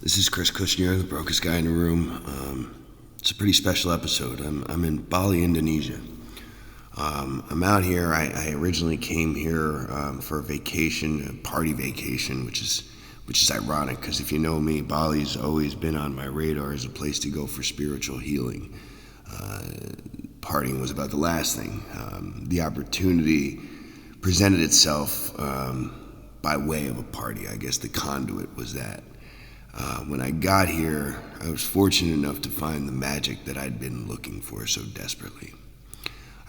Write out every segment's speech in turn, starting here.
This is Chris Kushner, the brokest guy in the room. It's a pretty special episode. I'm in Bali, Indonesia. I'm out here. I originally came here for a vacation, a party vacation, which is ironic because if you know me, Bali's always been on my radar as a place to go for spiritual healing. Partying was about the last thing. The opportunity presented itself by way of a party. I guess the conduit was that. When I got here, I was fortunate enough to find the magic that I'd been looking for so desperately.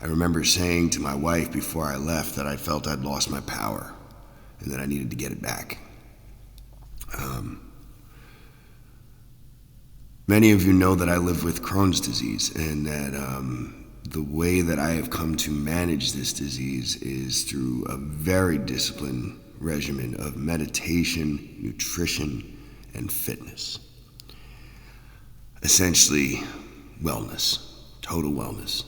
I remember saying to my wife before I left that I felt I'd lost my power and that I needed to get it back. Many of you know that I live with Crohn's disease and that the way that I have come to manage this disease is through a very disciplined regimen of meditation, nutrition, and fitness. Essentially, wellness, total wellness.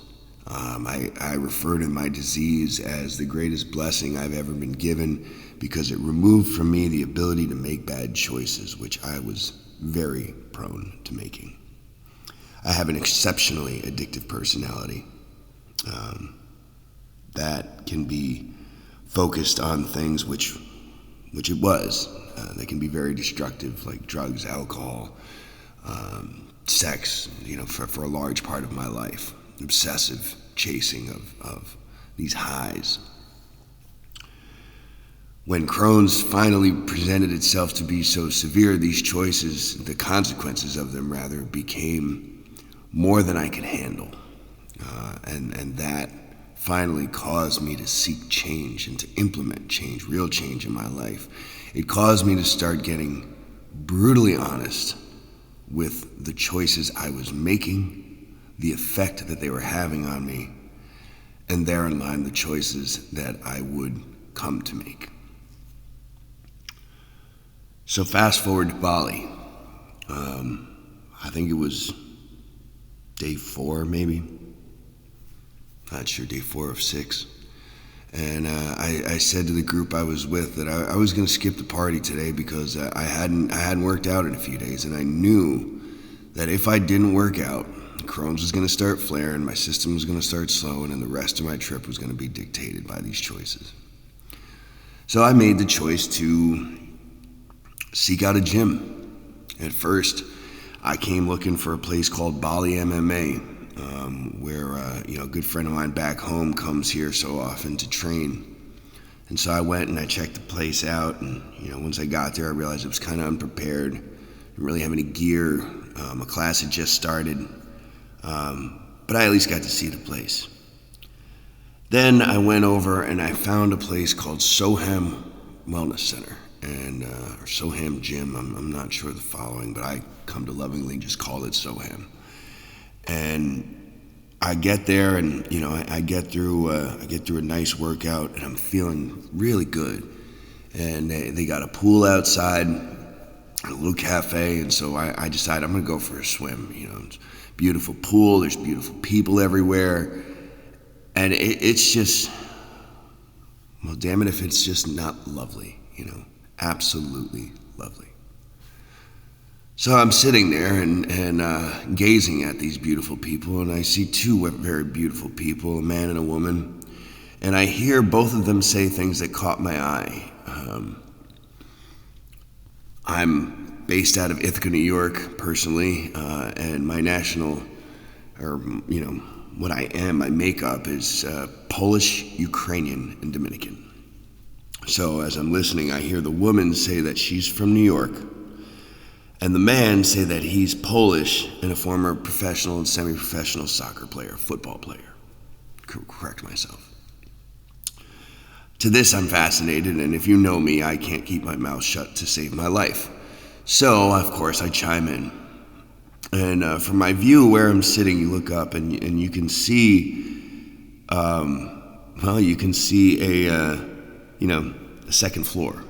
I refer to my disease as the greatest blessing I've ever been given because it removed from me the ability to make bad choices, which I was very prone to making. I have an exceptionally addictive personality that can be focused on things which it was. They can be very destructive, like drugs, alcohol, sex, for a large part of my life. Obsessive chasing of these highs. When Crohn's finally presented itself to be so severe, these choices, the consequences of them rather, became more than I could handle. And that finally caused me to seek change and to implement change, real change in my life. It caused me to start getting brutally honest with the choices I was making, the effect that they were having on me, and therein line the choices that I would come to make. So fast forward to Bali. I think it was day 4, maybe. Not sure, day 4 of 6. And I said to the group I was with that I was going to skip the party today because I hadn't worked out in a few days, and I knew that if I didn't work out, Crohn's was going to start flaring, my system was going to start slowing, and the rest of my trip was going to be dictated by these choices. So I made the choice to seek out a gym. At first, I came looking for a place called Bali MMA. Where a good friend of mine back home comes here so often to train. And so I went and I checked the place out, and once I got there I realized I was kind of unprepared. Didn't really have any gear. A class had just started, but I at least got to see the place. Then I went over and I found a place called Soham Wellness Center, and or Soham Gym. I'm not sure the following, but I come to lovingly just call it Soham. And I get there, and I get through a nice workout, and I'm feeling really good. And they got a pool outside, a little cafe, and so I decided I'm gonna go for a swim. It's a beautiful pool. There's beautiful people everywhere, and it's just, well, damn it if it's just not lovely. Absolutely lovely. So I'm sitting there and gazing at these beautiful people, and I see 2 very beautiful people, a man and a woman, and I hear both of them say things that caught my eye. I'm based out of Ithaca, New York, personally, and my what I am, my makeup is Polish, Ukrainian, and Dominican. So as I'm listening, I hear the woman say that she's from New York, and the man say that he's Polish and a former professional and semi-professional soccer player, football player. Correct myself. To this, I'm fascinated, and if you know me, I can't keep my mouth shut to save my life. So, of course, I chime in. And from my view where I'm sitting, you look up and you can see, the second floor.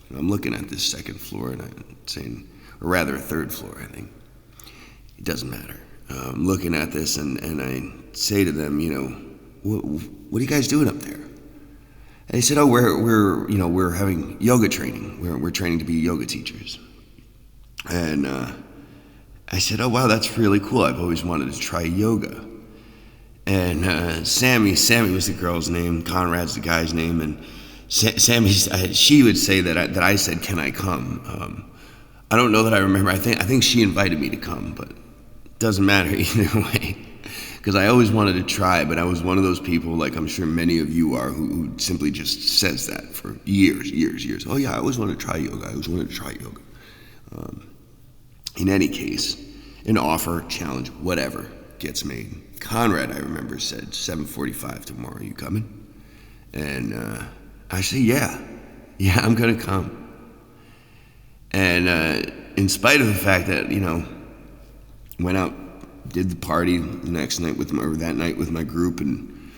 And I'm looking at this second floor, and I'm saying, or rather a third floor, I think. It doesn't matter. I'm looking at this, and I say to them, what are you guys doing up there? And they said, we're having yoga training. We're training to be yoga teachers. And I said, oh, wow, that's really cool. I've always wanted to try yoga. And Sammy was the girl's name, Conrad's the guy's name, and Sammy, she would say that I said, can I come? I don't know that I remember. I think she invited me to come, but it doesn't matter either way. Because I always wanted to try, but I was one of those people, like I'm sure many of you are, who simply just says that for years. Oh yeah, I always wanted to try yoga. In any case, an offer, challenge, whatever gets made. Conrad, I remember, said 7:45 tomorrow. You coming? And I said, yeah, I'm gonna come. And in spite of the fact that went out, did the party the next night that night with my group, and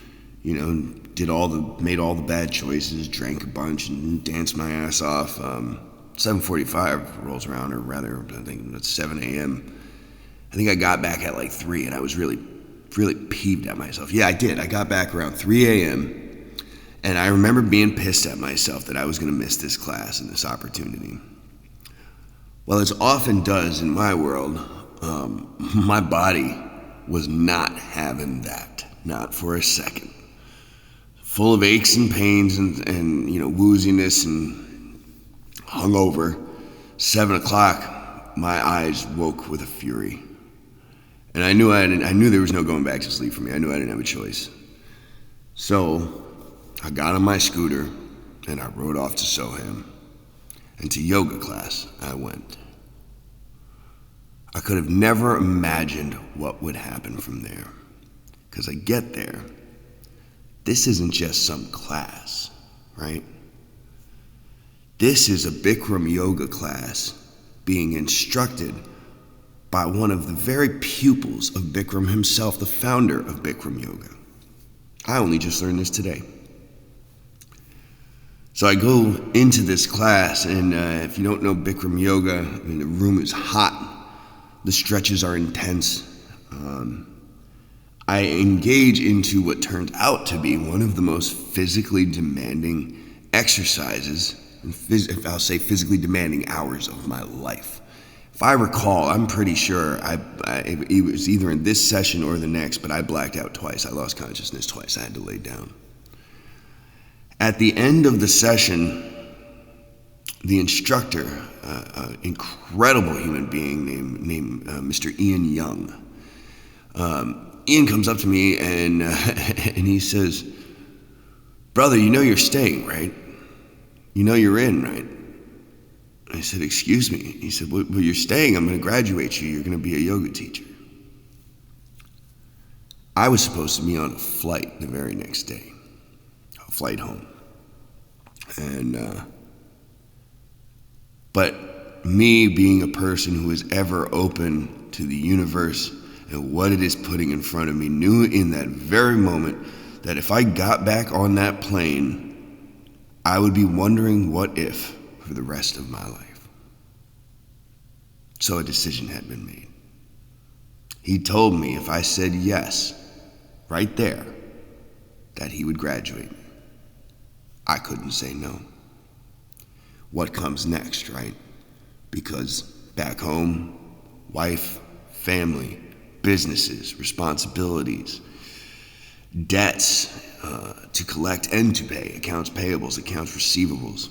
made all the bad choices, drank a bunch, and danced my ass off. 7:45 rolls around, or rather, I think it's 7 a.m. I think I got back at like 3, and I was really peeved at myself. Yeah, I did. I got back around 3 a.m., and I remember being pissed at myself that I was going to miss this class and this opportunity. Well, as often does in my world, my body was not having that, not for a second. Full of aches and pains and wooziness and hungover. 7 o'clock, my eyes woke with a fury. And I knew there was no going back to sleep for me. I knew I didn't have a choice. So I got on my scooter and I rode off to Soham. And to yoga class I went. I could have never imagined what would happen from there. Because I get there, this isn't just some class, right? This is a Bikram yoga class being instructed by one of the very pupils of Bikram himself, the founder of Bikram yoga. I only just learned this today. So I go into this class, and if you don't know Bikram yoga, the room is hot. The stretches are intense. I engage into what turned out to be one of the most physically demanding exercises, I'll say physically demanding hours of my life. If I recall, I'm pretty sure it was either in this session or the next, but I blacked out twice. I lost consciousness twice. I had to lay down. At the end of the session, the instructor, an incredible human being named Mr. Ian Young, Ian comes up to me and he says, "Brother, you know you're staying, right? You know you're in, right?" I said, "Excuse me." He said, well, you're staying. I'm going to graduate you. You're going to be a yoga teacher. I was supposed to be on a flight the very next day, a flight home. But me being a person who is ever open to the universe and what it is putting in front of me, knew in that very moment that if I got back on that plane, I would be wondering what if for the rest of my life. So a decision had been made. He told me if I said yes, right there, that he would graduate me. I couldn't say no. What comes next, right? Because back home, wife, family, businesses, responsibilities, debts to collect and to pay, accounts payables, accounts receivables.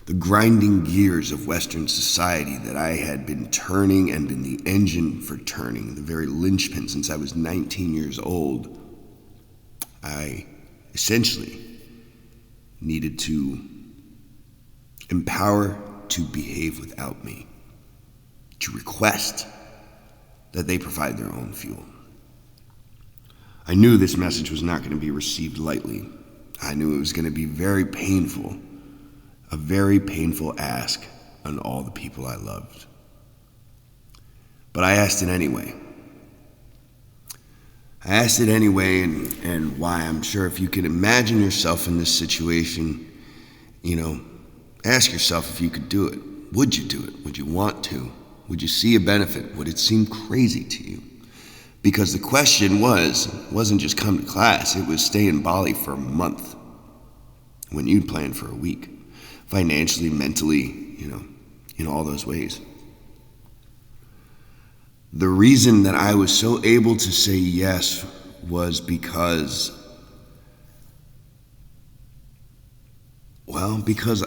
The grinding gears of Western society that I had been turning and been the engine for turning, the very linchpin since I was 19 years old, I essentially needed to empower to behave without me, to request that they provide their own fuel. I knew this message was not going to be received lightly. I knew it was going to be very painful, a very painful ask on all the people I loved. But I asked it anyway. And why? I'm sure if you can imagine yourself in this situation, ask yourself if you could do it. Would you do it? Would you want to? Would you see a benefit? Would it seem crazy to you? Because the question wasn't just come to class, it was stay in Bali for a month when you'd planned for a week. Financially, mentally, in all those ways. The reason that I was so able to say yes was because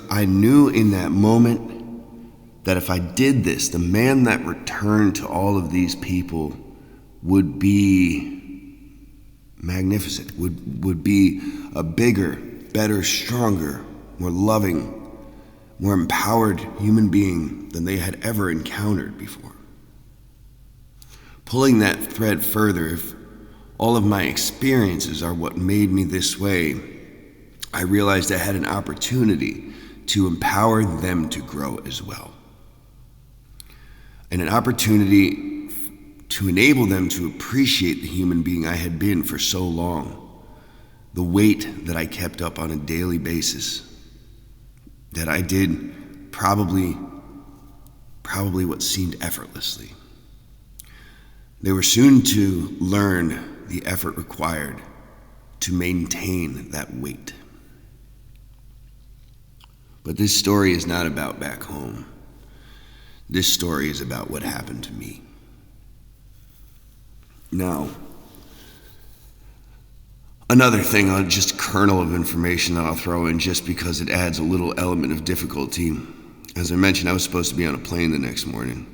I knew in that moment that if I did this, the man that returned to all of these people would be magnificent, would be a bigger, better, stronger, more loving, more empowered human being than they had ever encountered before. Pulling that thread further, if all of my experiences are what made me this way, I realized I had an opportunity to empower them to grow as well. And an opportunity to enable them to appreciate the human being I had been for so long, the weight that I kept up on a daily basis, that I did probably what seemed effortlessly. They were soon to learn the effort required to maintain that weight. But this story is not about back home. This story is about what happened to me. Now, another thing, just a kernel of information that I'll throw in just because it adds a little element of difficulty. As I mentioned, I was supposed to be on a plane the next morning.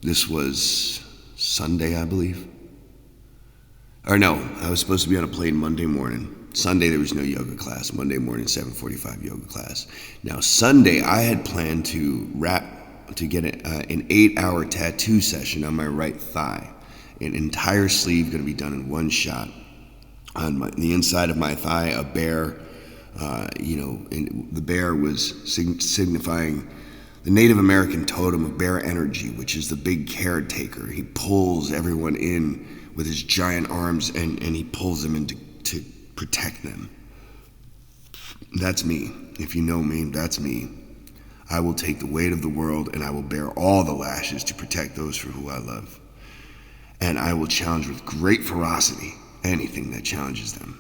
This was Sunday, I believe. Or no, I was supposed to be on a plane Monday morning. Sunday, there was no yoga class. Monday morning, 7:45 yoga class. Now, Sunday, I had planned to get an 8-hour tattoo session on my right thigh. An entire sleeve going to be done in one shot. On the inside of my thigh, a bear, and the bear was signifying the Native American totem of bear energy, which is the big caretaker. He pulls everyone in with his giant arms and he pulls them in to protect them. That's me. If you know me, that's me. I will take the weight of the world and I will bear all the lashes to protect those for who I love. And I will challenge with great ferocity anything that challenges them.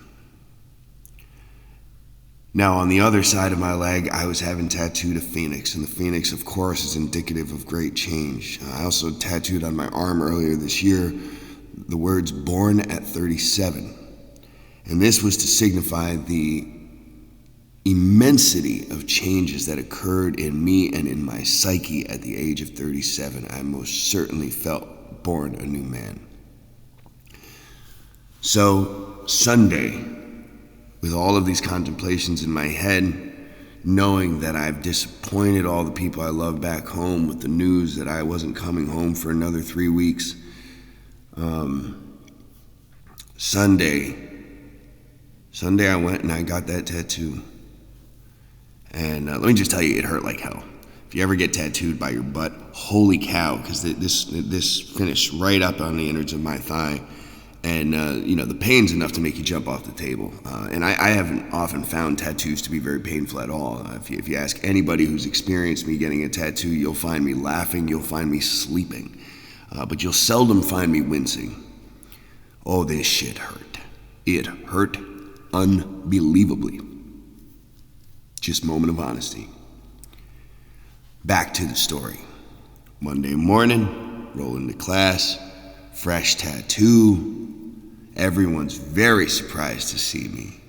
Now, on the other side of my leg, I was having tattooed a phoenix, and the phoenix, of course, is indicative of great change. I also tattooed on my arm earlier this year the words "born at 37," and this was to signify the immensity of changes that occurred in me and in my psyche at the age of 37. I most certainly felt born a new man. So, Sunday, with all of these contemplations in my head, knowing that I've disappointed all the people I love back home with the news that I wasn't coming home for another 3 weeks, Sunday I went and I got that tattoo. And let me just tell you, it hurt like hell. If you ever get tattooed by your butt, holy cow, because this finished right up on the innards of my thigh. And, the pain's enough to make you jump off the table. And I haven't often found tattoos to be very painful at all. If you ask anybody who's experienced me getting a tattoo, you'll find me laughing, you'll find me sleeping. But you'll seldom find me wincing. Oh, this shit hurt. It hurt unbelievably. Just moment of honesty. Back to the story. Monday morning, roll into class, fresh tattoo. Everyone's very surprised to see me.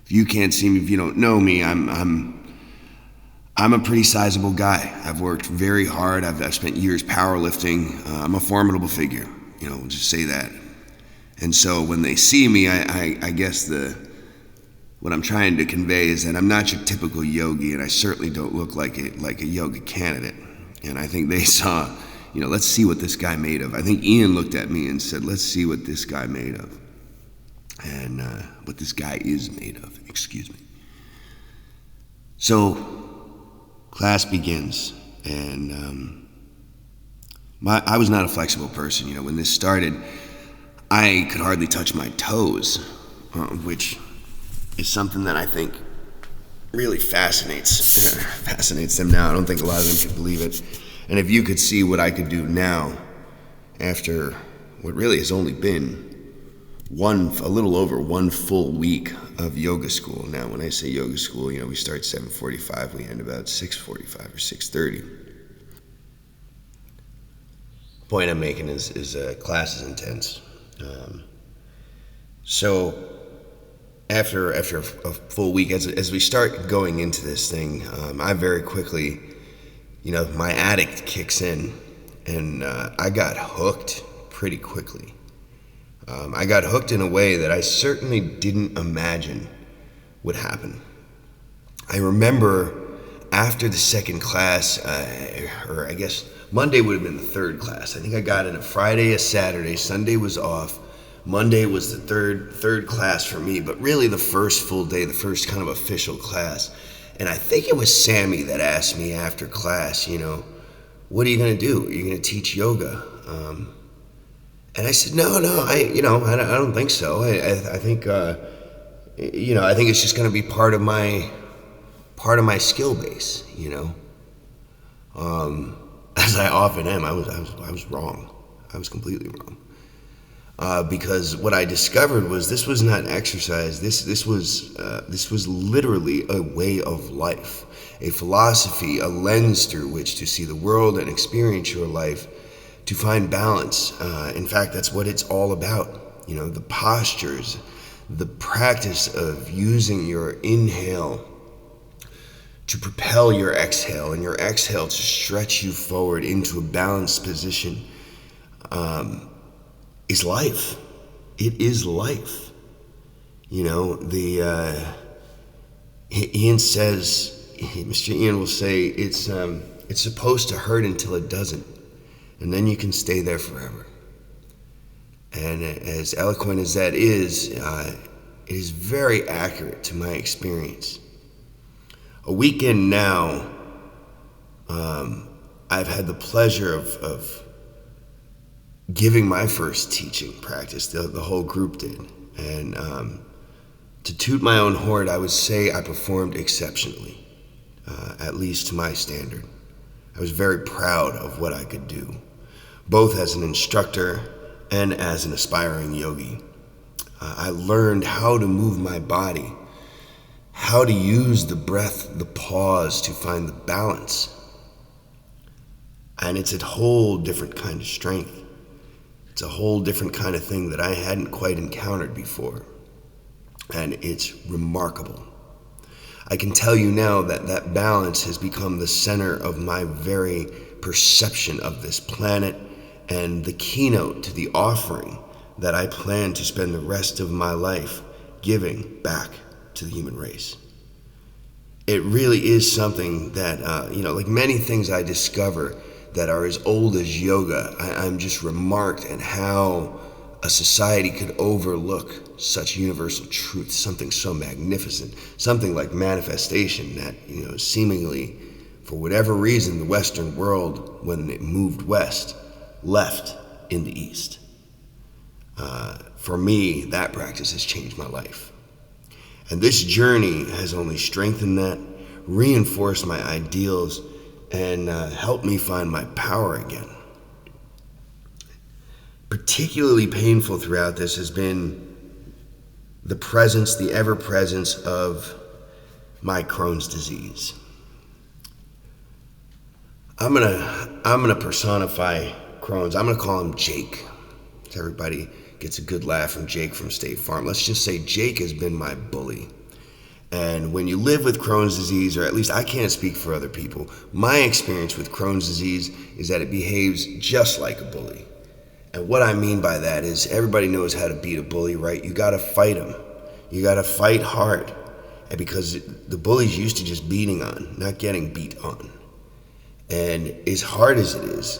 If you can't see me, if you don't know me, I'm a pretty sizable guy. I've worked very hard. I've spent years powerlifting. I'm a formidable figure. Just say that. And so when they see me, I guess what I'm trying to convey is that I'm not your typical yogi, and I certainly don't look like a yoga candidate. And I think they saw, let's see what this guy made of. I think Ian looked at me and said, let's see what this guy made of. And what this guy is made of, excuse me. So class begins, and I was not a flexible person. When this started, I could hardly touch my toes, which is something that I think really fascinates them now. I don't think a lot of them can believe it. And if you could see what I could do now, after what really has only been a little over 1 full week of yoga school. Now, when I say yoga school, we start 7:45, we end about 6:45 or 6:30. point I'm making is class is intense. So after a full week, as we start going into this thing, I very quickly, my addict kicks in, and I got hooked pretty quickly. I got hooked in a way that I certainly didn't imagine would happen. I remember after the second class, or I guess Monday would have been the third class. I think I got in a Friday, a Saturday, Sunday was off. Monday was the third class for me, but really the first full day, the first kind of official class. And I think it was Sammy that asked me after class, what are you going to do? Are you going to teach yoga? And I said, no, I don't think so. I think, I think it's just going to be part of my skill base, as I often am. I was wrong. I was completely wrong. Because what I discovered was this was not exercise. This was literally a way of life, a philosophy, a lens through which to see the world and experience your life, to find balance. In fact, that's what it's all about. The postures, the practice of using your inhale to propel your exhale, and your exhale to stretch you forward into a balanced position, is life. It is life. Ian says, Mr. Ian will say, it's supposed to hurt until it doesn't, and then you can stay there forever. And as eloquent as that is, it is very accurate to my experience. A weekend now, I've had the pleasure of giving my first teaching practice. The whole group did. And to toot my own horn, I would say I performed exceptionally, at least to my standard. I was very proud of what I could do, both as an instructor and as an aspiring yogi. I learned how to move my body, how to use the breath, the pause to find the balance. And it's a whole different kind of strength. It's a whole different kind of thing that I hadn't quite encountered before. And it's remarkable. I can tell you now that balance has become the center of my very perception of this planet, and the keynote to the offering that I plan to spend the rest of my life giving back to the human race. It really is something that, like many things I discover that are as old as yoga, I'm just remarked at how a society could overlook such universal truth, something so magnificent, something like manifestation that, seemingly, for whatever reason, the Western world, when it moved west, left in the East. For me, that practice has changed my life. And this journey has only strengthened that, reinforced my ideals, and helped me find my power again. Particularly painful throughout this has been the ever-presence of my Crohn's disease. I'm gonna personify Crohn's. I'm gonna call him Jake. So everybody gets a good laugh from Jake from State Farm. Let's just say Jake has been my bully. And when you live with Crohn's disease, or at least I can't speak for other people, my experience with Crohn's disease is that it behaves just like a bully. And what I mean by that is everybody knows how to beat a bully, right? You gotta fight him. You gotta fight hard. And because the bully's used to just beating on, not getting beat on. And as hard as it is,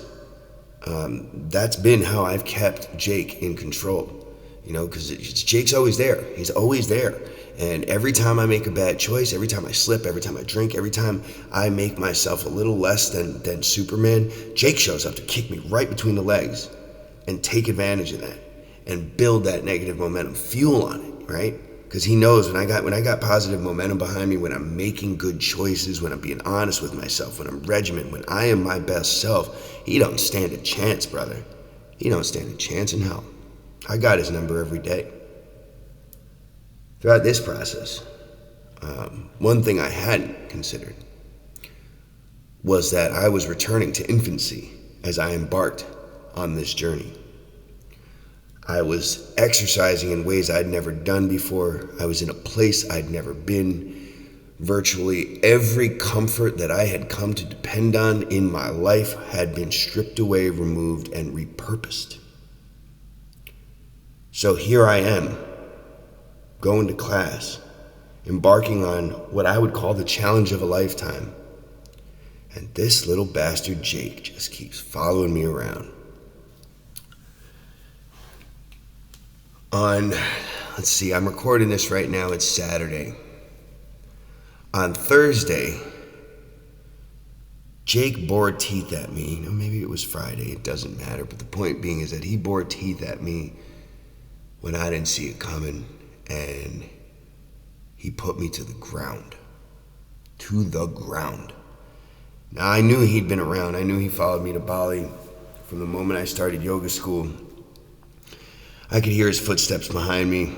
that's been how I've kept Jake in control. Because Jake's always there. He's always there. And every time I make a bad choice, every time I slip, every time I drink, every time I make myself a little less than Superman, Jake shows up to kick me right between the legs and take advantage of that and build that negative momentum, fuel on it, right? Because he knows when I got positive momentum behind me, when I'm making good choices, when I'm being honest with myself, when I'm regimented, when I am my best self, he don't stand a chance, brother. He don't stand a chance in hell. I got his number every day. Throughout this process, one thing I hadn't considered was that I was returning to infancy as I embarked on this journey. I was exercising in ways I'd never done before. I was in a place I'd never been. Virtually every comfort that I had come to depend on in my life had been stripped away, removed, and repurposed. So here I am, going to class, embarking on what I would call the challenge of a lifetime. And this little bastard Jake just keeps following me around. I'm recording this right now, it's Saturday. On Thursday, Jake bored teeth at me. Maybe it was Friday, it doesn't matter. But the point being is that he bored teeth at me when I didn't see it coming. And he put me to the ground. To the ground. Now, I knew he'd been around. I knew he followed me to Bali from the moment I started yoga school. I could hear his footsteps behind me.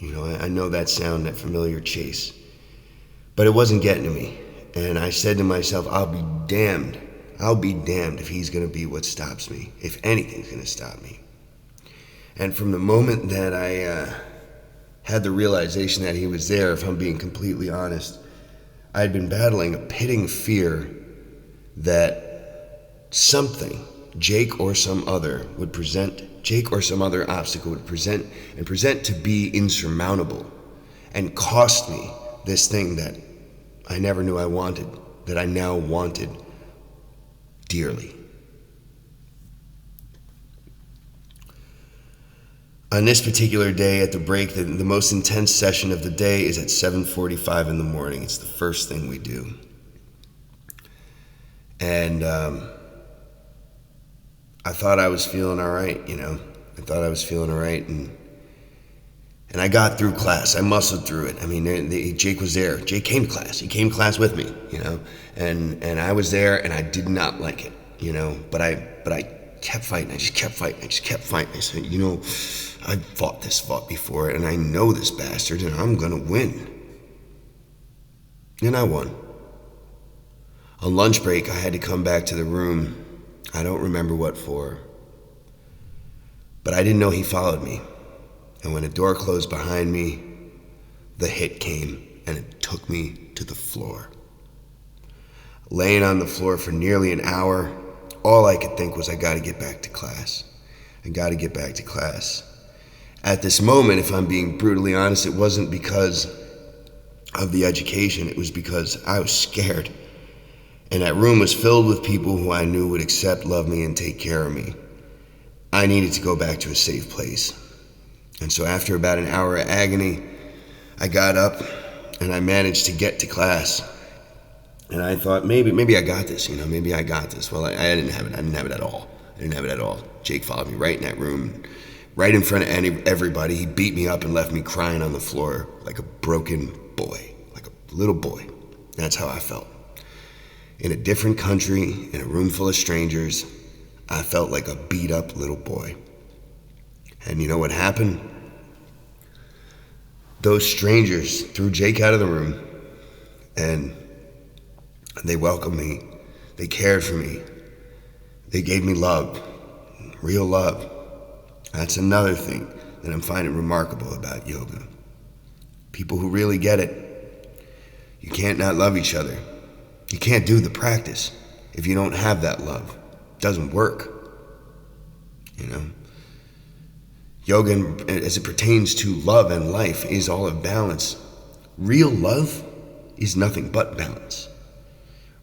I know that sound, that familiar chase. But it wasn't getting to me. And I said to myself, I'll be damned if he's going to be what stops me, if anything's going to stop me. And from the moment that I had the realization that he was there, if I'm being completely honest, I'd been battling a pitting fear that something, Jake or some other obstacle would present to be insurmountable and cost me this thing that I never knew I wanted, that I now wanted dearly. On this particular day at the break, the most intense session of the day is at 7:45 in the morning. It's the first thing we do. And I thought I was feeling all right, I thought I was feeling all right, and I got through class. I muscled through it. I mean, Jake was there. Jake came to class. He came to class with me, and I was there, and I did not like it, but I kept fighting. I just kept fighting. I said, I've fought this fight before, and I know this bastard, and I'm gonna win. And I won. On lunch break, I had to come back to the room. I don't remember what for, but I didn't know he followed me. And when the door closed behind me, the hit came, and it took me to the floor. Laying on the floor for nearly an hour, all I could think was, I gotta get back to class. At this moment, if I'm being brutally honest, it wasn't because of the education, it was because I was scared. And that room was filled with people who I knew would accept, love me, and take care of me. I needed to go back to a safe place. And so after about an hour of agony, I got up and I managed to get to class. And I thought, maybe I got this, maybe I got this. Well, I didn't have it. I didn't have it at all. Jake followed me right in that room, right in front of everybody. He beat me up and left me crying on the floor like a broken boy, like a little boy. That's how I felt. In a different country, in a room full of strangers, I felt like a beat up little boy. And you know what happened? Those strangers threw Jake out of the room, and they welcomed me. They cared for me. They gave me love, real love. That's another thing that I'm finding remarkable about yoga. People who really get it. You can't not love each other. You can't do the practice if you don't have that love. It doesn't work. Yoga, as it pertains to love and life, is all of balance. Real love is nothing but balance.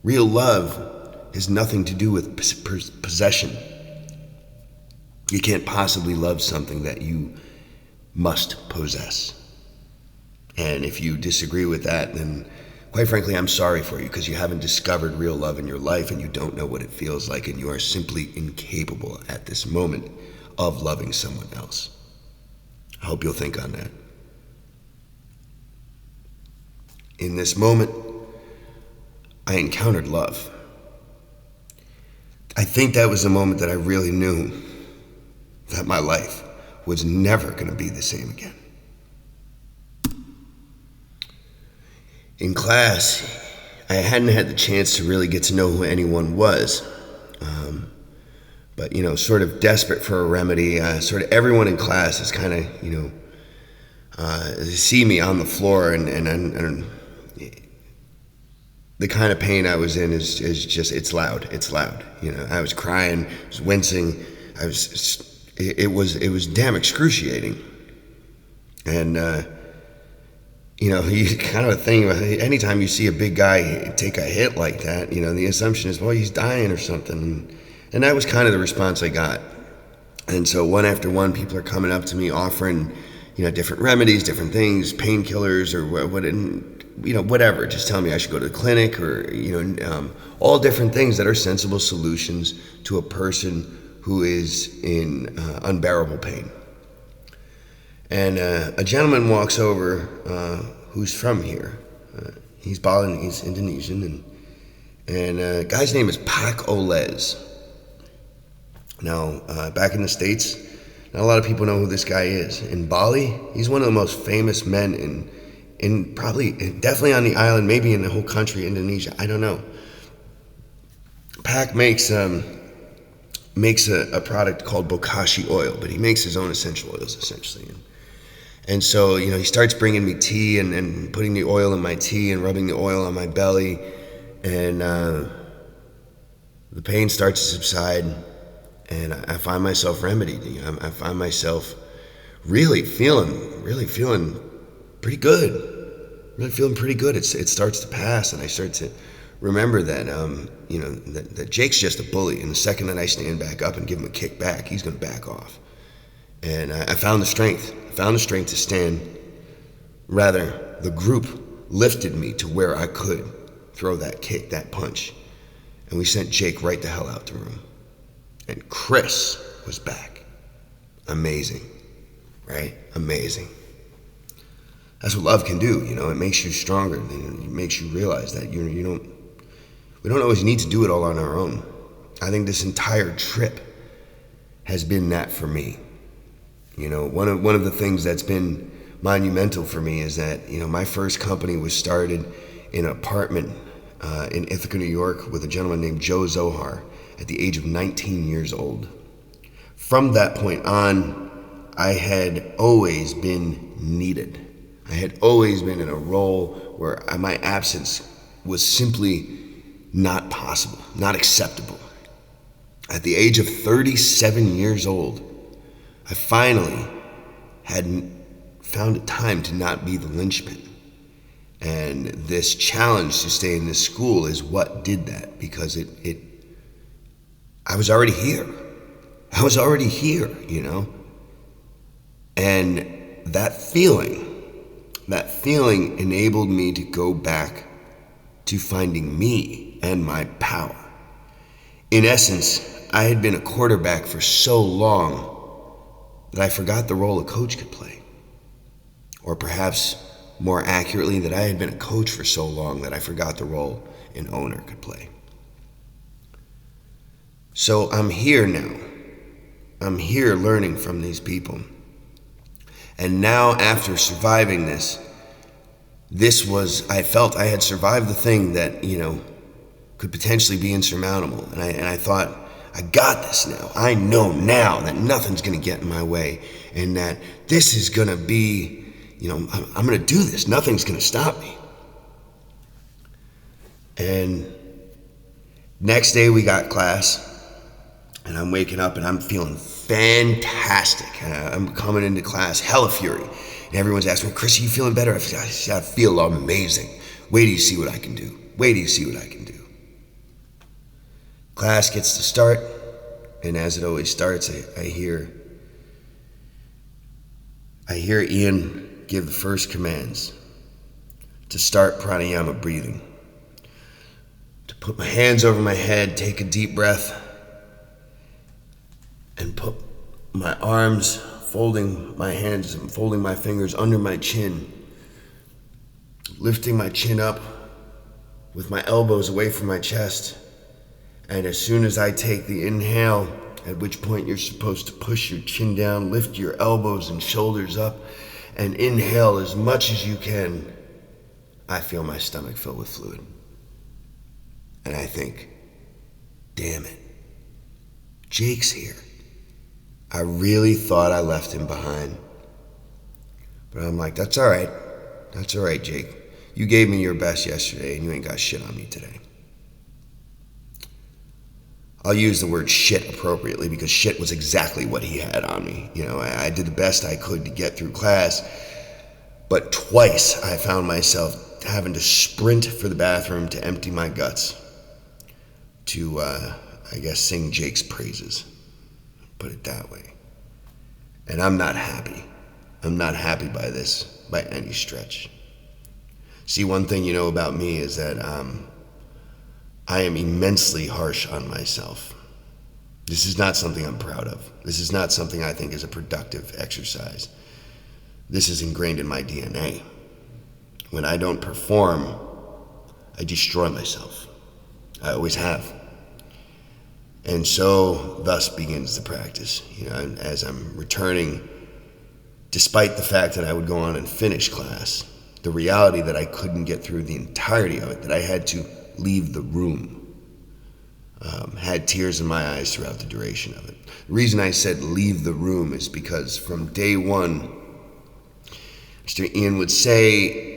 Real love has nothing to do with possession. You can't possibly love something that you must possess. And if you disagree with that, then quite frankly, I'm sorry for you, because you haven't discovered real love in your life and you don't know what it feels like, and you are simply incapable at this moment of loving someone else. I hope you'll think on that. In this moment, I encountered love. I think that was the moment that I really knew that my life was never going to be the same again. In class, I hadn't had the chance to really get to know who anyone was. but sort of desperate for a remedy. Sort of everyone in class is kind of, they see me on the floor, and the kind of pain I was in is just, it's loud. I was crying, I was wincing, it was damn excruciating. And you kind of think about anytime you see a big guy take a hit like that, the assumption is, well, he's dying or something. And that was kind of the response I got. And so one after one, people are coming up to me offering, different remedies, different things, painkillers or whatever. Just tell me I should go to the clinic or, all different things that are sensible solutions to a person who is in unbearable pain. And a gentleman walks over who's from here. He's Balinese, he's Indonesian, and guy's name is Pak Olez. Now, back in the States, not a lot of people know who this guy is. In Bali, he's one of the most famous men in definitely on the island, maybe in the whole country, Indonesia. I don't know. Pak makes a product called bokashi oil, but he makes his own essential oils, essentially. And so, he starts bringing me tea and putting the oil in my tea and rubbing the oil on my belly, and the pain starts to subside. And I find myself remedied. I find myself really feeling pretty good. Really feeling pretty good. It starts to pass, and I start to remember that that Jake's just a bully. And the second that I stand back up and give him a kick back, he's going to back off. And I found the strength. I found the strength to stand. Rather, the group lifted me to where I could throw that kick, that punch, and we sent Jake right the hell out the room. And Chris was back. Amazing, right? Amazing. That's what love can do, It makes you stronger. It makes you realize that we don't always need to do it all on our own. I think this entire trip has been that for me. One of the things that's been monumental for me is that my first company was started in an apartment in Ithaca, New York, with a gentleman named Joe Zohar, at the age of 19 years old. From that point on, I had always been needed. I had always been in a role where my absence was simply not possible, not acceptable. At the age of 37 years old, I finally had found it time to not be the linchpin. And this challenge to stay in this school is what did that, because I was already here. And that feeling enabled me to go back to finding me and my power. In essence, I had been a quarterback for so long that I forgot the role a coach could play. Or perhaps more accurately, that I had been a coach for so long that I forgot the role an owner could play. So I'm here now. I'm here learning from these people. And now, after surviving this was, I felt I had survived the thing that, could potentially be insurmountable. And I thought, I got this now. I know now that nothing's going to get in my way, and that this is going to be, I'm going to do this. Nothing's going to stop me. And next day we got class. And I'm waking up and I'm feeling fantastic. I'm coming into class, hella fury. And everyone's asking me, Chris, are you feeling better? I feel amazing. Wait till you see what I can do. Class gets to start. And as it always starts, I hear Ian give the first commands to start pranayama breathing. To put my hands over my head, take a deep breath, and put my arms, folding my hands and folding my fingers under my chin, lifting my chin up with my elbows away from my chest. And as soon as I take the inhale, at which point you're supposed to push your chin down, lift your elbows and shoulders up, and inhale as much as you can, I feel my stomach fill with fluid. And I think, damn it. Jake's here. I really thought I left him behind. But I'm like, that's all right. That's all right, Jake. You gave me your best yesterday, and you ain't got shit on me today. I'll use the word shit appropriately because shit was exactly what he had on me. I did the best I could to get through class, but twice I found myself having to sprint for the bathroom to empty my guts to, sing Jake's praises. Put it that way. And I'm not happy. I'm not happy by this by any stretch. See, one thing you know about me is that I am immensely harsh on myself. This is not something I'm proud of. This is not something I think is a productive exercise. This is ingrained in my DNA. When I don't perform, I destroy myself. I always have. And so thus begins the practice. As I'm returning, despite the fact that I would go on and finish class, the reality that I couldn't get through the entirety of it, that I had to leave the room, had tears in my eyes throughout the duration of it. The reason I said leave the room is because from day one, Mr. Ian would say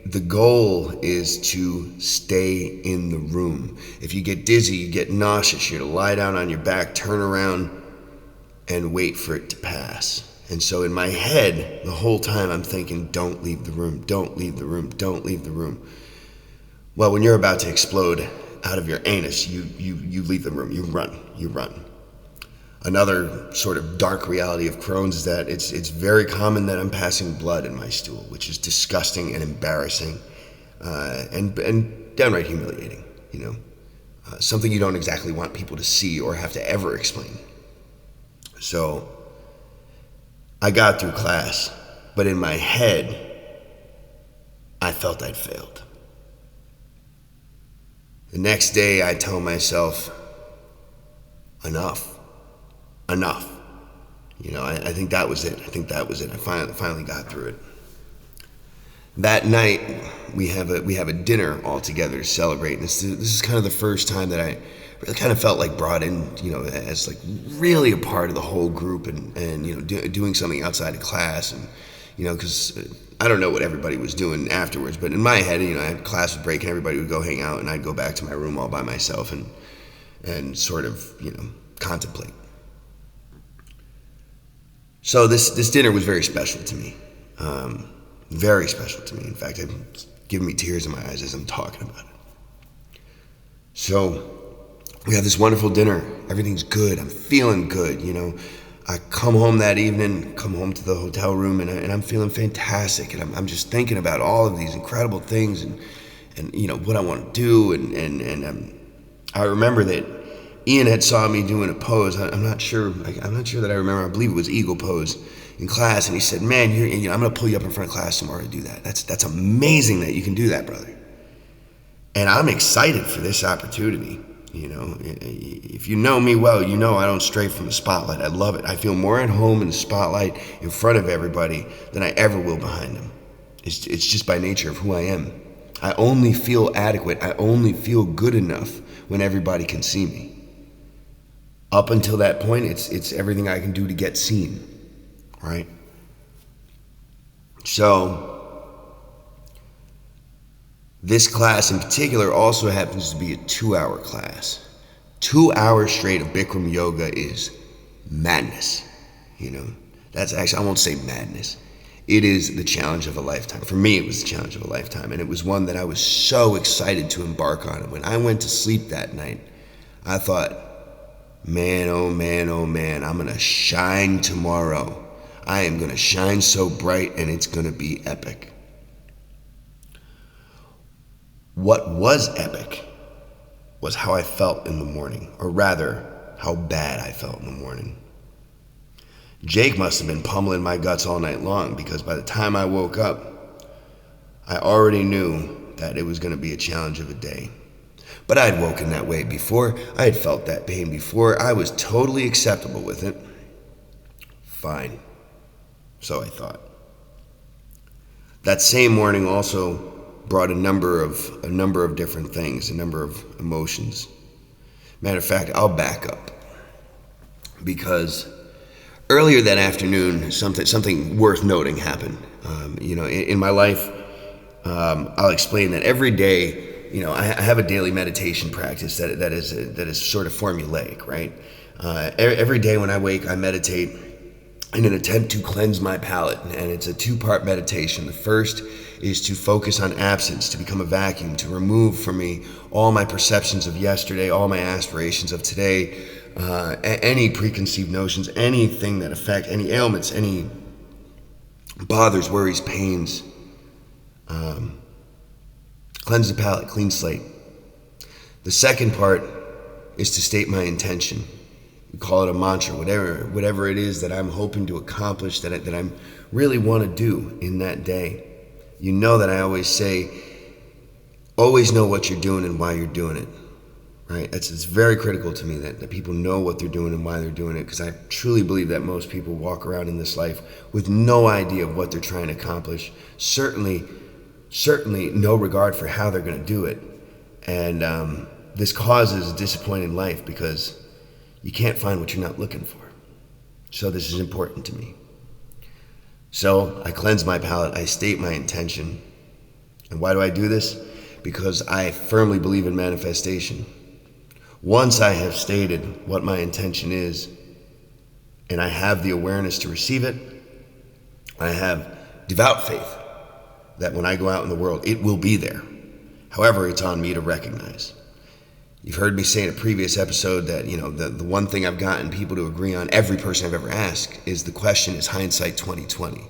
the goal is to stay in the room. If you get dizzy, you get nauseous, you're to lie down on your back, turn around, and wait for it to pass. And so in my head, the whole time I'm thinking, don't leave the room, don't leave the room, don't leave the room. Well, when you're about to explode out of your anus, you leave the room, you run. Another sort of dark reality of Crohn's is that it's very common that I'm passing blood in my stool, which is disgusting and embarrassing, and downright humiliating, something you don't exactly want people to see or have to ever explain. So I got through class, but in my head, I felt I'd failed. The next day, I tell myself, enough. I think that was it. I finally got through it. That night, we have a dinner all together to celebrate. And this is kind of the first time that I really kind of felt like brought in, as like really a part of the whole group and doing something outside of class. And, because I don't know what everybody was doing afterwards, but in my head, I had class would break and everybody would go hang out and I'd go back to my room all by myself and sort of, contemplate. So this dinner was very special to me. Very special to me. In fact, it's giving me tears in my eyes as I'm talking about it. So we have this wonderful dinner. Everything's good. I'm feeling good, I come home that evening, come home to the hotel room, and I'm feeling fantastic. And I'm just thinking about all of these incredible things and what I want to do. And I remember that Ian had saw me doing a pose. I'm not sure that I remember. I believe it was eagle pose in class. And he said, man, I'm going to pull you up in front of class tomorrow to do that. That's amazing that you can do that, brother. And I'm excited for this opportunity. If you know me well, I don't stray from the spotlight. I love it. I feel more at home in the spotlight in front of everybody than I ever will behind them. It's just by nature of who I am. I only feel adequate. I only feel good enough when everybody can see me. Up until that point, it's everything I can do to get seen, right? So this class in particular also happens to be a 2-hour class. 2 hours straight of Bikram yoga is madness. That's actually, I won't say madness. It is the challenge of a lifetime. For me, it was the challenge of a lifetime, and it was one that I was so excited to embark on. And when I went to sleep that night, I thought, man, oh man, I'm gonna shine tomorrow. I am gonna shine so bright, and it's gonna be epic. What was epic was how I felt in the morning, or rather, how bad I felt in the morning. Jake must have been pummeling my guts all night long, because by the time I woke up, I already knew that it was going to be a challenge of a day. But I had woken that way before. I had felt that pain before. I was totally acceptable with it. Fine. So I thought. That same morning also brought a number of different things, a number of emotions. Matter of fact, I'll back up. because earlier that afternoon, something worth noting happened. In my life, I'll explain that every day. I have a daily meditation practice that is sort of formulaic, right? Every day when I wake, I meditate in an attempt to cleanse my palate, and it's a two-part meditation. The first is to focus on absence, to become a vacuum, to remove from me all my perceptions of yesterday, all my aspirations of today, any preconceived notions, anything that affect, any ailments, any bothers, worries, pains. Cleanse the palate, clean slate. The second part is to state my intention. You call it a mantra, whatever it is that I'm hoping to accomplish, that I really want to do in that day. You know that I always say, always know what you're doing and why you're doing it, right? It's very critical to me that people know what they're doing and why they're doing it, because I truly believe that most people walk around in this life with no idea of what they're trying to accomplish, certainly no regard for how they're going to do it. And this causes a disappointing life because you can't find what you're not looking for. So this is important to me. So I cleanse my palate, I state my intention. And why do I do this? Because I firmly believe in manifestation. Once I have stated what my intention is, and I have the awareness to receive it, I have devout faith that when I go out in the world, it will be there. However, it's on me to recognize. You've heard me say in a previous episode that, the one thing I've gotten people to agree on, every person I've ever asked, is the question is hindsight 2020.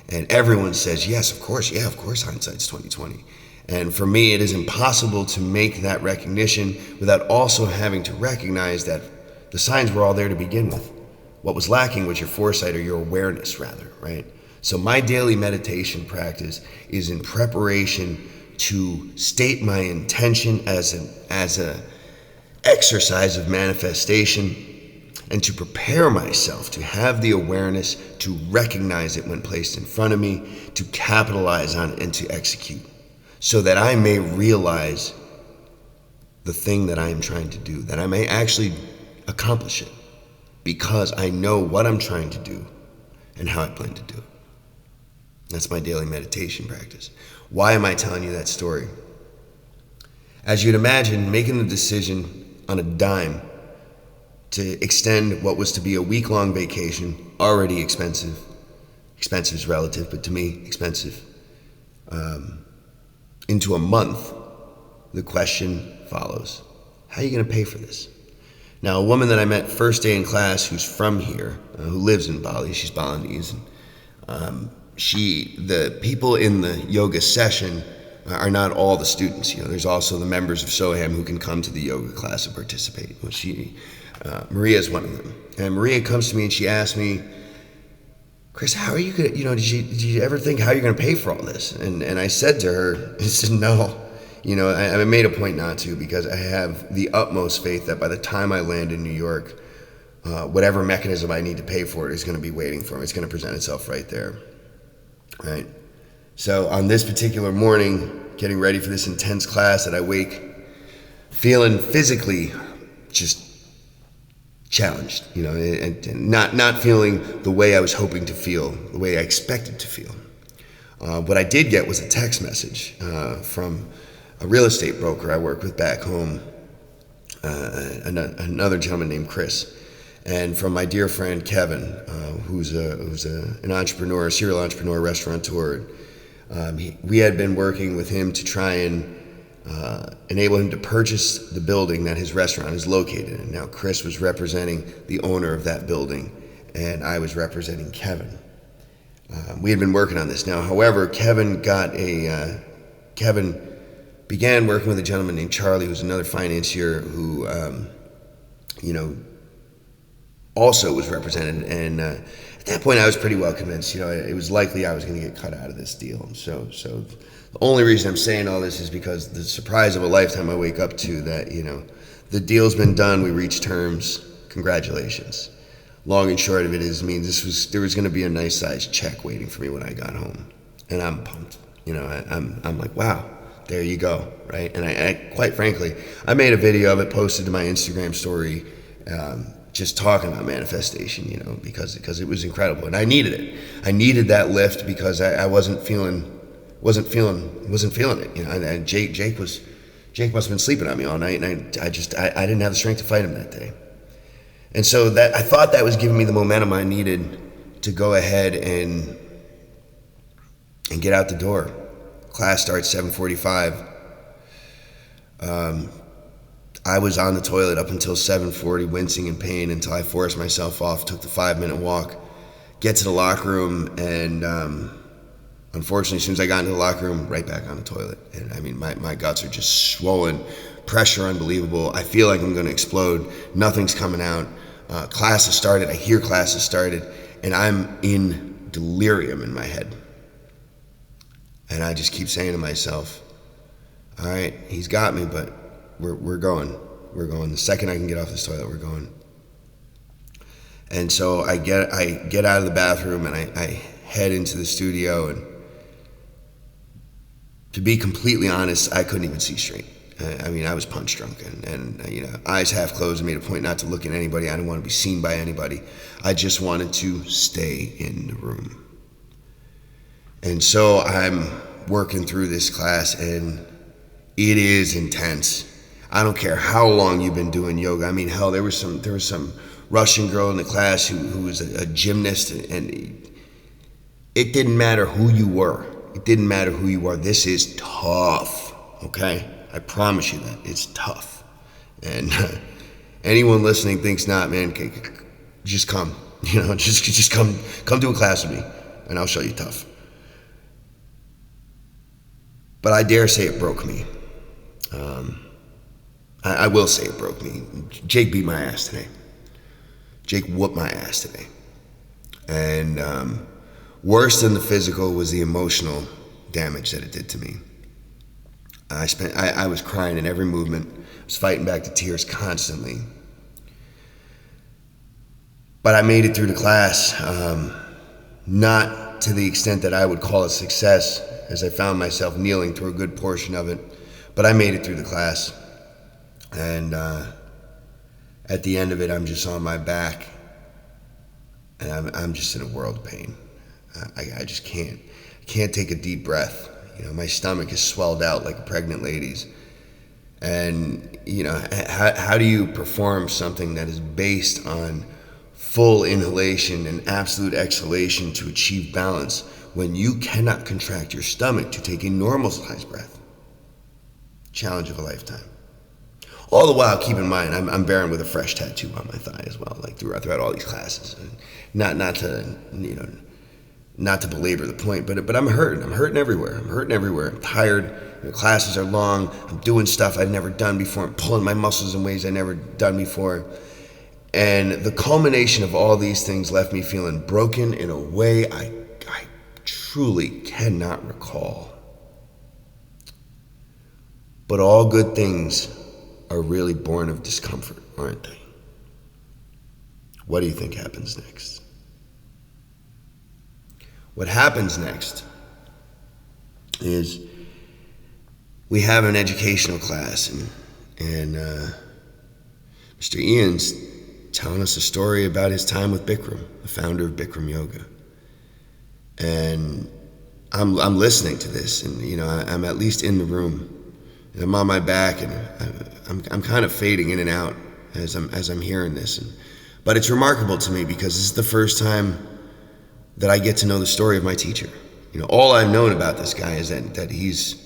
And everyone says, yes, of course, hindsight's 2020. And for me, it is impossible to make that recognition without also having to recognize that the signs were all there to begin with. What was lacking was your foresight, or your awareness rather, right? So my daily meditation practice is in preparation to state my intention as a exercise of manifestation, and to prepare myself to have the awareness to recognize it when placed in front of me, to capitalize on it and to execute, so that I may realize the thing that I am trying to do, that I may actually accomplish it, because I know what I'm trying to do and how I plan to do it. That's my daily meditation practice. Why am I telling you that story? As you'd imagine, making the decision on a dime to extend what was to be a week-long vacation, already expensive is relative, but to me, expensive, into a month, the question follows, how are you going to pay for this? Now, a woman that I met first day in class who's from here, who lives in Bali, she's Balinese, and the people in the yoga session are not all the students. There's also the members of SOHAM who can come to the yoga class and participate. Well, Maria is one of them. And Maria comes to me and she asks me, Chris, how are you going to, did you ever think how you're going to pay for all this? And I said to her, I said, no. I made a point not to, because I have the utmost faith that by the time I land in New York, whatever mechanism I need to pay for it is going to be waiting for me. It's going to present itself right there. Right? So on this particular morning, getting ready for this intense class, that I wake feeling physically just challenged, and not feeling the way I was hoping to feel, the way I expected to feel. What I did get was a text message from a real estate broker I work with back home, another gentleman named Chris, and from my dear friend Kevin, who's an entrepreneur, a serial entrepreneur, restaurateur. We had been working with him to try and enable him to purchase the building that his restaurant is located in. Now, Chris was representing the owner of that building, and I was representing Kevin. We had been working on this. Now, however, Kevin began working with a gentleman named Charlie, who's another financier who, also was represented. And at that point, I was pretty well convinced. It was likely I was going to get cut out of this deal. So the only reason I'm saying all this is because the surprise of a lifetime I wake up to that, the deal's been done. We reached terms. Congratulations. Long and short of it there was going to be a nice sized check waiting for me when I got home, and I'm pumped. I'm like, wow, there you go, right? And I quite frankly, I made a video of it, posted to my Instagram story, just talking about manifestation, because it was incredible, and I needed it. I needed that lift because I wasn't feeling it, And Jake must have been sleeping on me all night, and I didn't have the strength to fight him that day. And so that I thought that was giving me the momentum I needed to go ahead and get out the door. Class starts 7:45. I was on the toilet up until 7:40, wincing in pain until I forced myself off, took the 5-minute walk, get to the locker room, and unfortunately, as soon as I got into the locker room, right back on the toilet. And I mean, my guts are just swollen, pressure unbelievable. I feel like I'm going to explode. Nothing's coming out. Class has started. I hear class has started, and I'm in delirium in my head. And I just keep saying to myself, all right, he's got me, but we're going. We're going. The second I can get off this toilet, we're going. And so I get out of the bathroom and I head into the studio, and to be completely honest, I couldn't even see straight. I mean, I was punch drunk and eyes half closed. I made a point not to look at anybody. I didn't want to be seen by anybody. I just wanted to stay in the room. And so I'm working through this class, and it is intense. I don't care how long you've been doing yoga. I mean, hell, there was some Russian girl in the class who was a gymnast, and it didn't matter who you were. It didn't matter who you are. This is tough, okay? I promise you that. It's tough. And anyone listening thinks not, man, just come. Just come to a class with me, and I'll show you tough. But I dare say it broke me. I will say it broke me. Jake beat my ass today. Jake whooped my ass today. And worse than the physical was the emotional damage that it did to me. I was crying in every movement. I was fighting back the tears constantly. But I made it through the class, not to the extent that I would call it success, as I found myself kneeling through a good portion of it. But I made it through the class. And at the end of it, I'm just on my back, and I'm just in a world of pain. I just can't take a deep breath. My stomach is swelled out like a pregnant lady's. And how do you perform something that is based on full inhalation and absolute exhalation to achieve balance when you cannot contract your stomach to take a normal sized breath? Challenge of a lifetime. All the while, keep in mind, I'm bearing with a fresh tattoo on my thigh as well, like throughout all these classes. Not to belabor the point, but I'm hurting. I'm hurting everywhere. I'm tired. Classes are long. I'm doing stuff I've never done before. I'm pulling my muscles in ways I've never done before. And the culmination of all these things left me feeling broken in a way I truly cannot recall. But all good things are really born of discomfort, aren't they? What do you think happens next? What happens next is we have an educational class, and Mr. Ian's telling us a story about his time with Bikram, the founder of Bikram Yoga. And I'm listening to this, and I'm at least in the room, and I'm on my back, and I'm kind of fading in and out as I'm hearing this. But it's remarkable to me because this is the first time that I get to know the story of my teacher. All I've known about this guy is that he's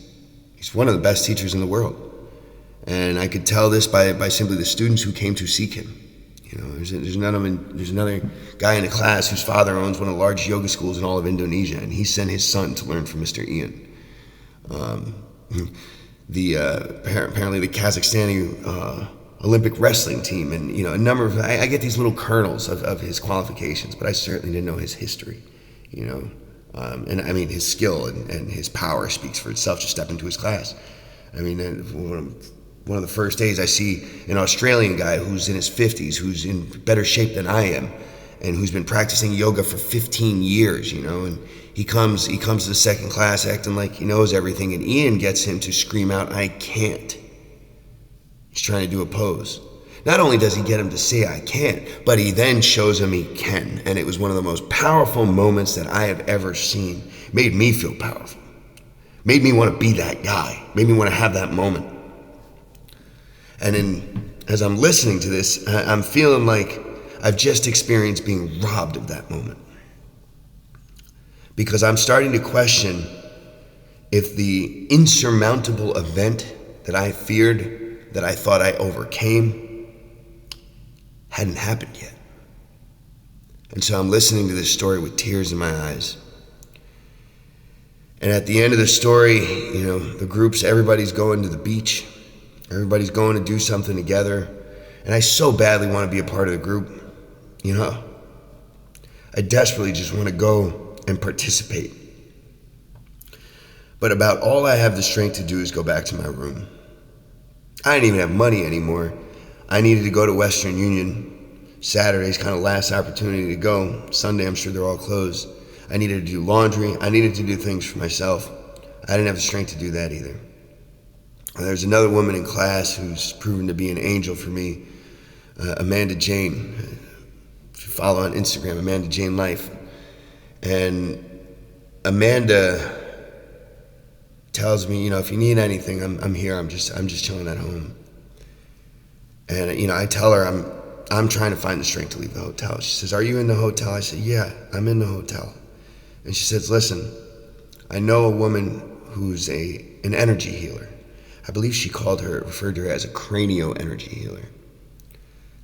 one of the best teachers in the world. And I could tell this by simply the students who came to seek him. There's another guy in a class whose father owns one of the largest yoga schools in all of Indonesia, and he sent his son to learn from Mr. Ian. Apparently the Kazakhstani Olympic wrestling team, and a number of I get these little kernels of his qualifications, but I certainly didn't know his history. And I mean his skill and his power speaks for itself. Just step into his class. I mean, one of the first days I see an Australian guy who's in his 50s, who's in better shape than I am, and who's been practicing yoga for 15 years, and he comes to the second class acting like he knows everything, and Ian gets him to scream out, "I can't." He's trying to do a pose. not only does he get him to say I can't, but he then shows him he can. And it was one of the most powerful moments that I have ever seen. Made me feel powerful. Made me want to be that guy. Made me want to have that moment. And as I'm listening to this, I'm feeling like I've just experienced being robbed of that moment. Because I'm starting to question if the insurmountable event that I feared, that I thought I overcame, hadn't happened yet. And so I'm listening to this story with tears in my eyes. And at the end of the story, the groups, everybody's going to the beach. Everybody's going to do something together. And I so badly want to be a part of the group. I desperately just want to go and participate. But about all I have the strength to do is go back to my room. I didn't even have money anymore. I needed to go to Western Union. Saturday's kind of last opportunity to go. Sunday, I'm sure they're all closed. I needed to do laundry. I needed to do things for myself. I didn't have the strength to do that either. And there's another woman in class who's proven to be an angel for me, Amanda Jane. If you follow on Instagram, Amanda Jane Life. And Amanda tells me, if you need anything, I'm here. I'm just chilling at home. And I tell her I'm trying to find the strength to leave the hotel. She says, "Are you in the hotel?" I said, "Yeah, I'm in the hotel." And she says, "Listen, I know a woman who's an energy healer. I believe she referred to her as a cranio energy healer.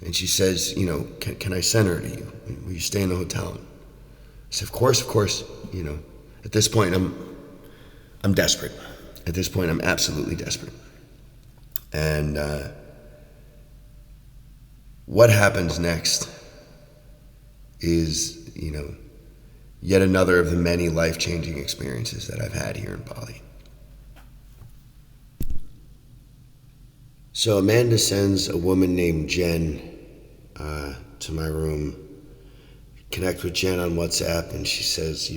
And she says, can I send her to you? Will you stay in the hotel?" I said, of course. At this point, I'm desperate. At this point, I'm absolutely desperate. And what happens next is, yet another of the many life-changing experiences that I've had here in Bali. So Amanda sends a woman named Jen to my room. Connect with Jen on WhatsApp, and she says,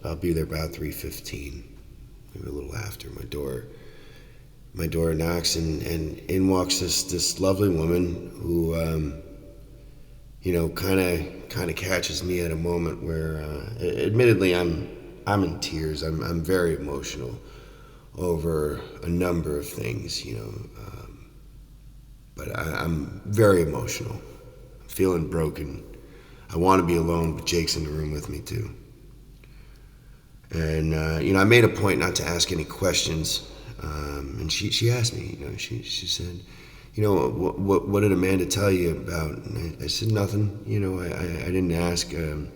I'll be there about 3:15, maybe a little after. My door knocks, and in walks this lovely woman who, kind of catches me at a moment where, admittedly, I'm in tears. I'm very emotional over a number of things, but I'm very emotional. I'm feeling broken. I want to be alone, but Jake's in the room with me too. And I made a point not to ask any questions. And she asked me, she said, what did Amanda tell you about? And I said, nothing. I didn't ask. I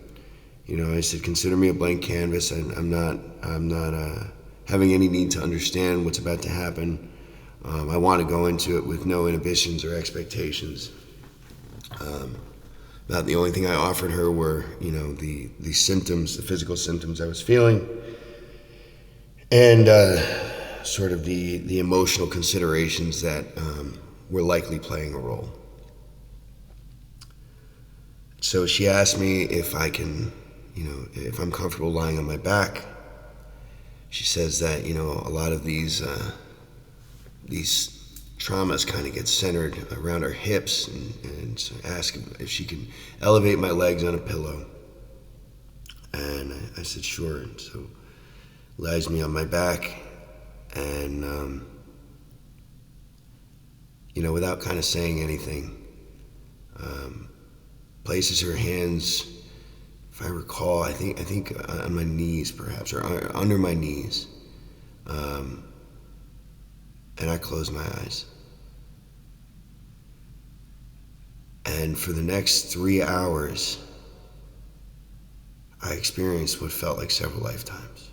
said, consider me a blank canvas. I'm not having any need to understand what's about to happen. I want to go into it with no inhibitions or expectations. About the only thing I offered her were, the symptoms, the physical symptoms I was feeling, and sort of the emotional considerations that were likely playing a role. So she asked me if I can, if I'm comfortable lying on my back. She says that, a lot of these traumas kind of get centered around her hips, and so ask if she can elevate my legs on a pillow. And I said, sure. And so lies me on my back, and, without kind of saying anything, places her hands, if I recall, I think on my knees perhaps, or under my knees. And I closed my eyes. And for the next 3 hours, I experienced what felt like several lifetimes.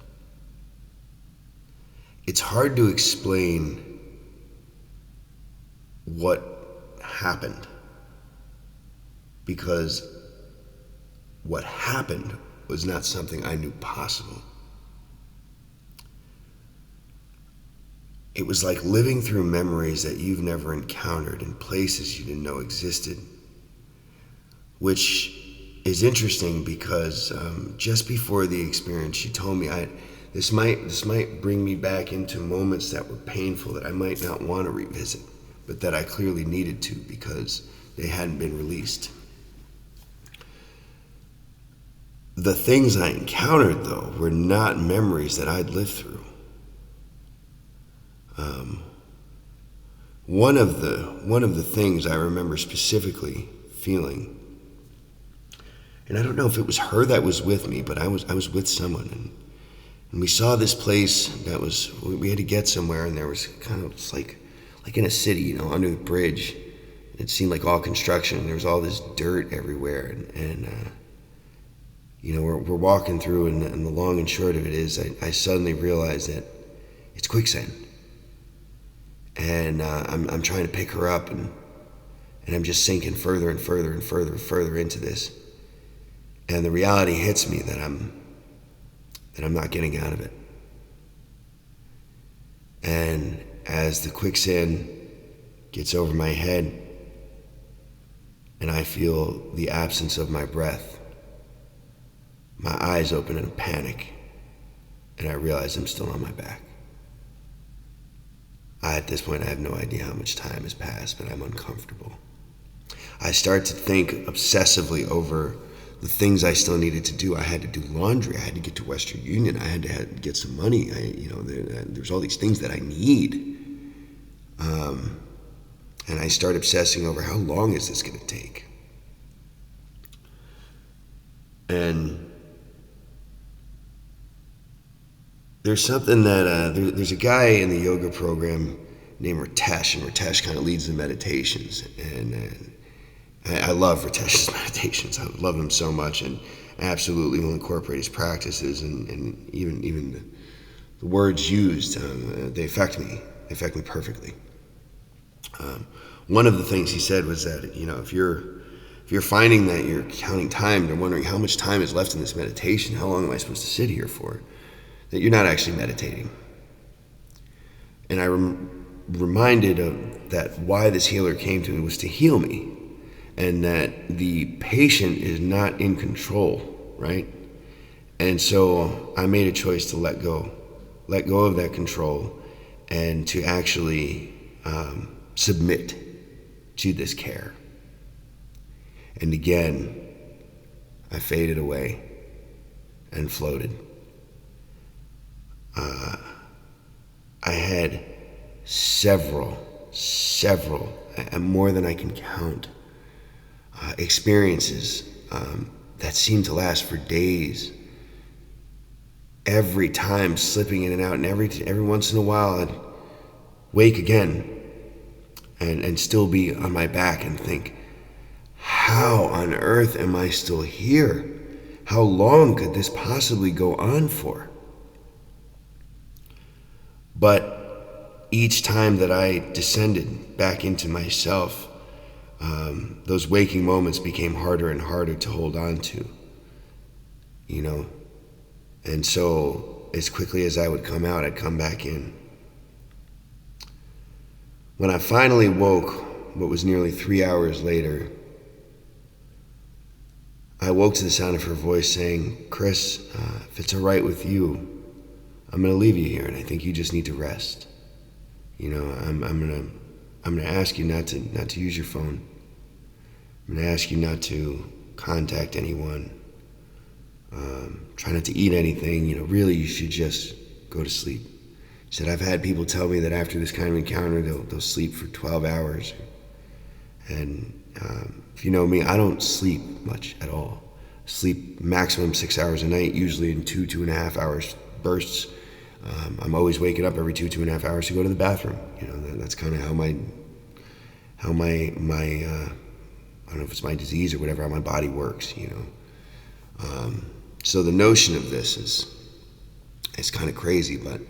It's hard to explain what happened, because what happened was not something I knew possible. It was like living through memories that you've never encountered in places you didn't know existed, which is interesting because just before the experience, she told me this might bring me back into moments that were painful that I might not want to revisit, but that I clearly needed to because they hadn't been released. The things I encountered, though, were not memories that I'd lived through. One of the things I remember specifically feeling, and I don't know if it was her that was with me, but I was with someone, and we saw this place that we had to get somewhere, and there was kind of just like in a city, under the bridge. It seemed like all construction. There was all this dirt everywhere, and we're walking through, and the long and short of it is, I suddenly realized that it's quicksand. And I'm trying to pick her up, and I'm just sinking further and further and further and further into this. And the reality hits me that I'm not getting out of it. And as the quicksand gets over my head, and I feel the absence of my breath, my eyes open in a panic, and I realize I'm still on my back. At this point, I have no idea how much time has passed, but I'm uncomfortable. I start to think obsessively over the things I still needed to do. I had to do laundry. I had to get to Western Union. I had to get some money. There's all these things that I need. And I start obsessing over how long is this going to take? And there's something that, there's a guy in the yoga program named Ritesh, and Ritesh kind of leads the meditations. And I love Ritesh's meditations. I love him so much, and absolutely will incorporate his practices, and even the words used, they affect me. They affect me perfectly. One of the things he said was that, if you're finding that you're counting time and wondering how much time is left in this meditation, how long am I supposed to sit here for, that you're not actually meditating. And I reminded of that why this healer came to me was to heal me, and that the patient is not in control, right? And so I made a choice to let go of that control, and to actually submit to this care. And again, I faded away and floated. I had several, and more than I can count, experiences that seemed to last for days. Every time slipping in and out, and every once in a while I'd wake again and still be on my back and think, how on earth am I still here? How long could this possibly go on for? But each time that I descended back into myself, those waking moments became harder and harder to hold on to, And so as quickly as I would come out, I'd come back in. When I finally woke, what was nearly 3 hours later, I woke to the sound of her voice saying, "Chris, if it's all right with you, I'm going to leave you here, and I think you just need to rest. I'm going to ask you not to use your phone. I'm going to ask you not to contact anyone. Try not to eat anything. Really, you should just go to sleep." She said, "I've had people tell me that after this kind of encounter, they'll sleep for 12 hours. And if you know me, I don't sleep much at all. Sleep maximum 6 hours a night, usually in 2.5 hours bursts. I'm always waking up every 2.5 hours to go to the bathroom. That's kind of how my I don't know if it's my disease or whatever, how my body works. So the notion of this is kind of crazy, but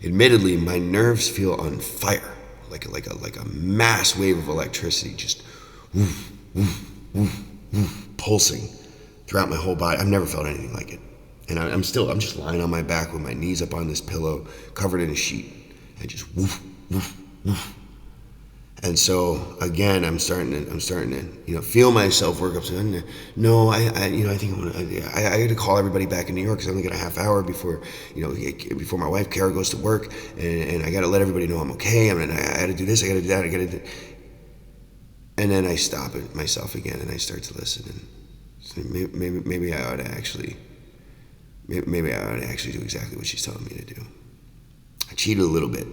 admittedly, my nerves feel on fire, like a mass wave of electricity, just woof, woof, woof, woof, pulsing throughout my whole body. I've never felt anything like it. And I'm just lying on my back with my knees up on this pillow, covered in a sheet, and just woof, woof, woof. And so again, I'm starting to, feel myself work up. So no, I think I got to call everybody back in New York because I only got a half hour before my wife Kara goes to work, and I got to let everybody know I'm okay. I got to do this, I got to do that, And then I stop it myself again and I start to listen and say, maybe I ought to actually do exactly what she's telling me to do. I cheated a little bit.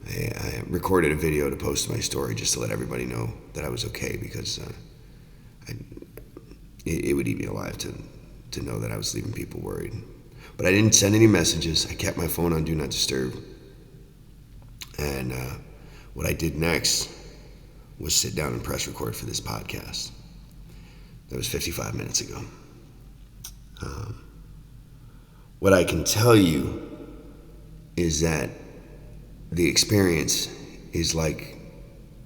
I recorded a video to post to my story just to let everybody know that I was okay, because it would eat me alive to know that I was leaving people worried. But I didn't send any messages. I kept my phone on Do Not Disturb. And what I did next was sit down and press record for this podcast. That was 55 minutes ago. What I can tell you is that the experience is like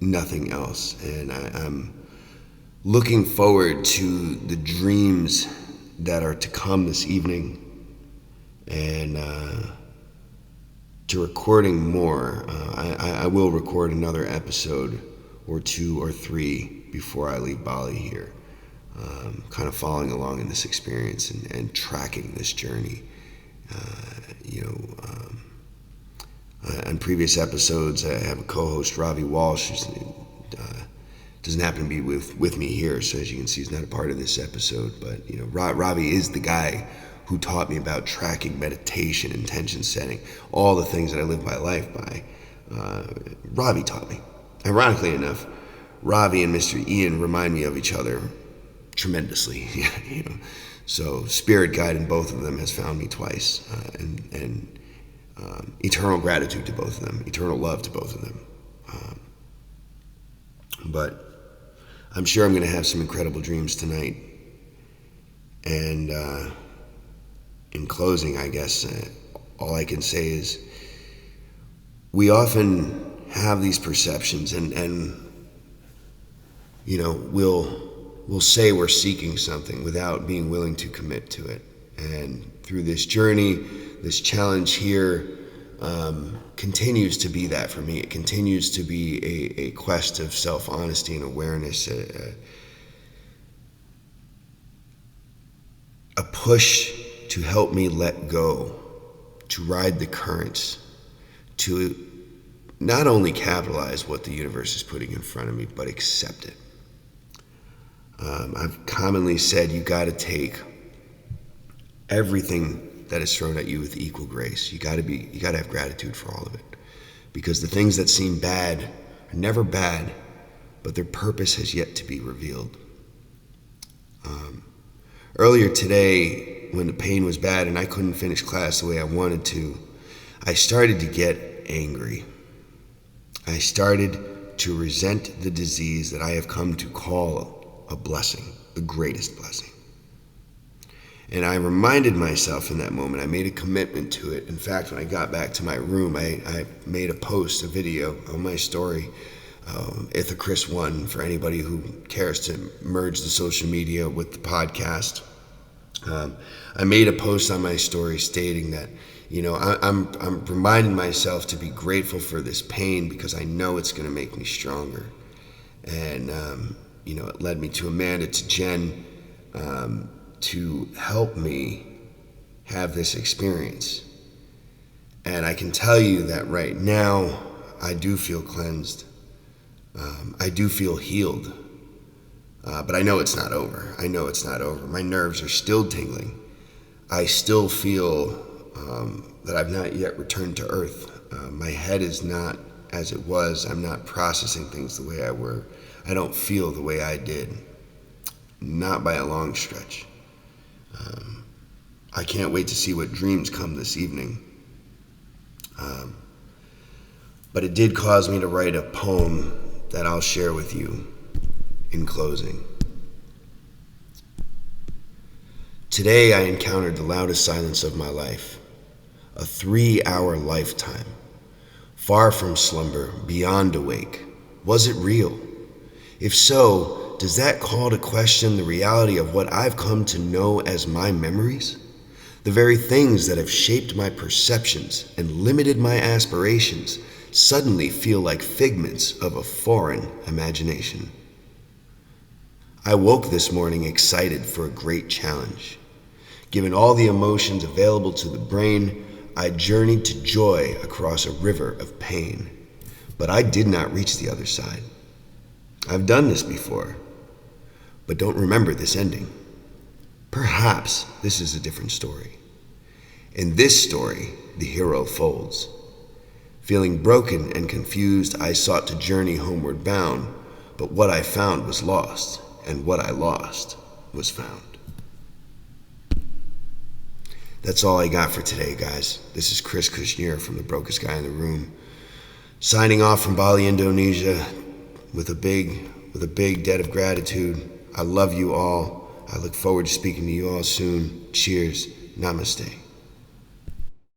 nothing else. And I'm looking forward to the dreams that are to come this evening, and to recording more. I will record another episode or 2 or 3 before I leave Bali here, kind of following along in this experience and tracking this journey. On previous episodes, I have a co-host, Ravi Walsh, who doesn't happen to be with me here, so as you can see, he's not a part of this episode. But Ravi is the guy who taught me about tracking, meditation, intention setting, all the things that I live my life by. Ravi taught me. Ironically enough, Ravi and Mr. Ian remind me of each other tremendously. So spirit guide in both of them has found me twice, and eternal gratitude to both of them, eternal love to both of them. But I'm sure I'm going to have some incredible dreams tonight. And in closing, I guess all I can say is we often have these perceptions, and we'll say we're seeking something without being willing to commit to it. And through this journey, this challenge here continues to be that for me. It continues to be a quest of self-honesty and awareness, a push to help me let go, to ride the currents, to not only capitalize what the universe is putting in front of me, but accept it. I've commonly said you got to take everything that is thrown at you with equal grace. You got to have gratitude for all of it, because the things that seem bad are never bad, but their purpose has yet to be revealed. Earlier today, when the pain was bad and I couldn't finish class the way I wanted to, I started to get angry. I started to resent the disease that I have come to call a blessing, the greatest blessing. And I reminded myself in that moment, I made a commitment to it. In fact, when I got back to my room, I made a video on my story, Chris1, for anybody who cares to merge the social media with the podcast. I made a post on my story stating that, I'm reminding myself to be grateful for this pain because I know it's going to make me stronger. And, it led me to Amanda, to Jen, to help me have this experience. And I can tell you that right now, I do feel cleansed. I do feel healed. But I know it's not over. My nerves are still tingling. I still feel that I've not yet returned to earth. My head is not as it was. I'm not processing things the way I were. I don't feel the way I did. Not by a long stretch. I can't wait to see what dreams come this evening. But it did cause me to write a poem that I'll share with you in closing. Today I encountered the loudest silence of my life, a 3-hour lifetime, far from slumber, beyond awake. Was it real? If so, does that call to question the reality of what I've come to know as my memories? The very things that have shaped my perceptions and limited my aspirations suddenly feel like figments of a foreign imagination. I woke this morning excited for a great challenge. Given all the emotions available to the brain, I journeyed to joy across a river of pain. But I did not reach the other side. I've done this before, but don't remember this ending. Perhaps this is a different story. In this story, the hero folds. Feeling broken and confused, I sought to journey homeward bound, but what I found was lost, and what I lost was found. That's all I got for today, guys. This is Chris Kushner from The Brokest Guy in the Room, signing off from Bali, Indonesia, with a big debt of gratitude. I love you all. I look forward to speaking to you all soon. Cheers. Namaste.